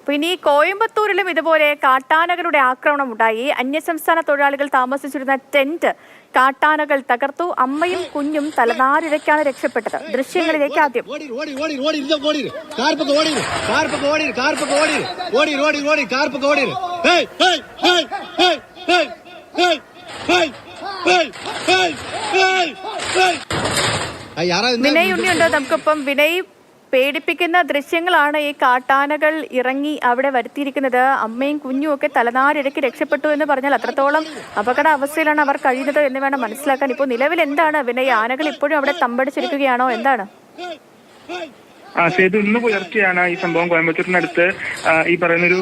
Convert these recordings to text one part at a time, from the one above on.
പിന്നെ ഈ കോയമ്പത്തൂരിലും ഇതുപോലെ കാട്ടാനകളുടെ ആക്രമണം ഉണ്ടായി. അന്യസംസ്ഥാന തൊഴിലാളികൾ താമസിച്ചിരുന്ന ടെന്റ് കാട്ടാനകൾ തകർത്തു. അമ്മയും കുഞ്ഞും തലനാരിഴയ്ക്കാണ് രക്ഷപ്പെട്ടത്. ദൃശ്യങ്ങളിലേക്ക് ആദ്യം. വിനയ് ഉണ്ണിയുണ്ട് നമുക്കൊപ്പം. വിനയ്, പേടിപ്പിക്കുന്ന ദൃശ്യങ്ങളാണ് ഈ കാട്ടാനകൾ ഇറങ്ങി അവിടെ വരുത്തിയിരിക്കുന്നത്. അമ്മയും കുഞ്ഞും ഒക്കെ തലനാരിഴയ്ക്ക് രക്ഷപ്പെട്ടു എന്ന് പറഞ്ഞാൽ അത്രത്തോളം അപകട അവസ്ഥയിലാണ് അവർ കഴിയുന്നത് എന്ന് വേണം മനസ്സിലാക്കാൻ. ഇപ്പോൾ നിലവിൽ എന്താണ് വിനയ്? ആനകൾ ഇപ്പോഴും അവിടെ തമ്പടിച്ചിരിക്കുകയാണോ? എന്താണ്? സേതു, ഇന്ന് പുലർച്ചെയാണ് ഈ സംഭവം. കോയമ്പത്തൂരിനടുത്ത് ഈ പറയുന്നൊരു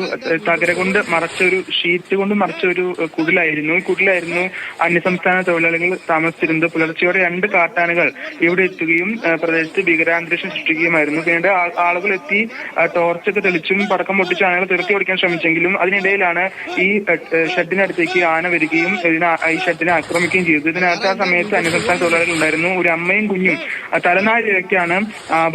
തകര കൊണ്ട് മറച്ചൊരു ഷീറ്റ് കൊണ്ട് മറച്ചൊരു കുടിലായിരുന്നു. ഈ കുടിലായിരുന്നു അന്യസംസ്ഥാന തൊഴിലാളികൾ താമസിച്ചിരുന്നത്. പുലർച്ചയോടെ 2 കാട്ടാനകൾ ഇവിടെ എത്തുകയും പ്രദേശത്ത് ഭീകരാന്തരീക്ഷം സൃഷ്ടിക്കുകയുമായിരുന്നു. പിന്നീട് ആളുകൾ എത്തി ടോർച്ചൊക്കെ തെളിച്ചും പടക്കം പൊട്ടിച്ച് ആനകളെ തുരത്തി ഓടിക്കാൻ ശ്രമിച്ചെങ്കിലും അതിനിടയിലാണ് ഈ ഷെഡിനടുത്തേക്ക് ആന വരികയും ഈ ഷെഡിനെ ആക്രമിക്കുകയും ചെയ്തത്. ഇതിനകത്ത് ആ സമയത്ത് അന്യസംസ്ഥാന തൊഴിലാളികൾ ഉണ്ടായിരുന്നു. ഒരു അമ്മയും കുഞ്ഞും തലനാരിഴയ്ക്കാണ്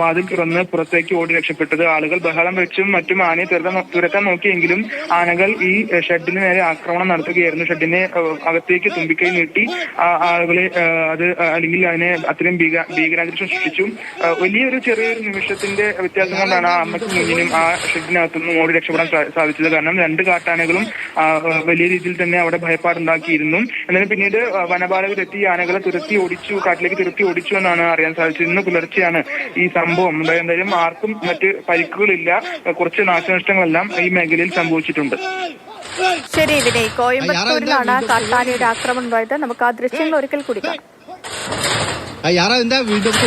വാതിൽ തുറന്ന് പുറത്തേക്ക് ഓടി രക്ഷപ്പെട്ടത്. ആളുകൾ ബഹളം വെച്ചും മറ്റും ആനയെ തുരത്താൻ നോക്കിയെങ്കിലും ആനകൾ ഈ ഷെഡിന് നേരെ ആക്രമണം നടത്തുകയായിരുന്നു. ഷെഡിനെ അകത്തേക്ക് തുമ്പിക്കൈ നീട്ടി ആളുകളെ അല്ലെങ്കിൽ അതിനെ അത്രയും ഭീകരാന്തരീക്ഷം സൃഷ്ടിച്ചു. വലിയൊരു ചെറിയൊരു നിമിഷത്തിന്റെ വ്യത്യാസം കൊണ്ടാണ് ആ അമ്മയ്ക്കും കുഞ്ഞിനും ആ ഷെഡിനകത്തുനിന്നും ഓടി രക്ഷപ്പെടാൻ സാധിച്ചത്. കാരണം 2 കാട്ടാനകളും വലിയ രീതിയിൽ തന്നെ അവിടെ ഭയപ്പാടുണ്ടാക്കിയിരുന്നു. എന്നാലും പിന്നീട് വനപാലകരെത്തി ആനകളെ കാട്ടിലേക്ക് തുരത്തി ഓടിച്ചു എന്നാണ് അറിയാൻ സാധിച്ചത്. ഇന്ന് പുലർച്ചെയാണ് ഈ സംഭവം ഉണ്ടായത്. എന്തായാലും ആർക്കും മറ്റ് പരിക്കുകളില്ല. കുറച്ച് നാശനഷ്ടങ്ങളെല്ലാം ഈ മേഖലയിൽ സംഭവിച്ചിട്ടുണ്ട്. ശരി വിനയ്, കോയമ്പത്തൂരിലാണ് കാട്ടാനയുടെ ആക്രമണം ഉണ്ടായത്. നമുക്ക് ആ ദൃശ്യങ്ങൾ ഒരിക്കൽ കൂടി കാണാം. யாரா இருந்தா வீட்டுக்கு